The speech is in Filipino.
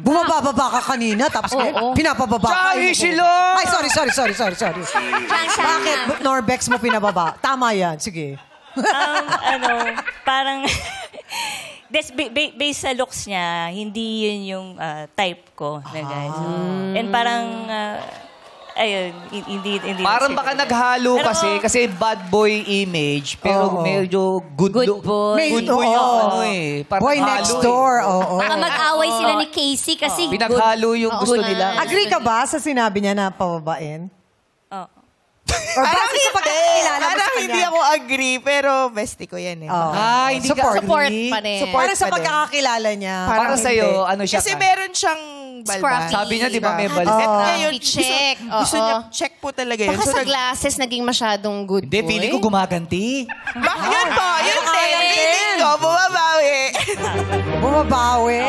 Bumababa ka kanina, tapos pinapababa ka. Chahi sila! Ay, sorry. Bakit Norbex mo pinababa? Tama yan, sige. Parang... based sa looks niya, hindi yun yung type ko na guy. So, and parang... ayun, hindi. Parang baka naghalo kasi bad boy image, pero medyo good boy. Good boy boy, yung parang boy next door, Baka mag-away sila ni Casey kasi pinaghalo yung gusto nila. Agree ka ba sa sinabi niya na pababain? Oo. Or base sa pagkakilala mo sa Parang kanya? hindi ako agree, pero bestie ko yan eh. Hindi Support. support pa rin. Para sa pa din. pagkakakilala niya. Para sa'yo, ano siya Kasi ka? meron siyang balbas. Scruffy. Sabi niya, di ba may balik? At ngayon, check. gusto niya, check po talaga yun. Baka So, sa glasses naging masyadong good Hindi, boy. feeling ko gumaganti. yun po, yun din. Feeling ko, bumabawi. Bumabawi.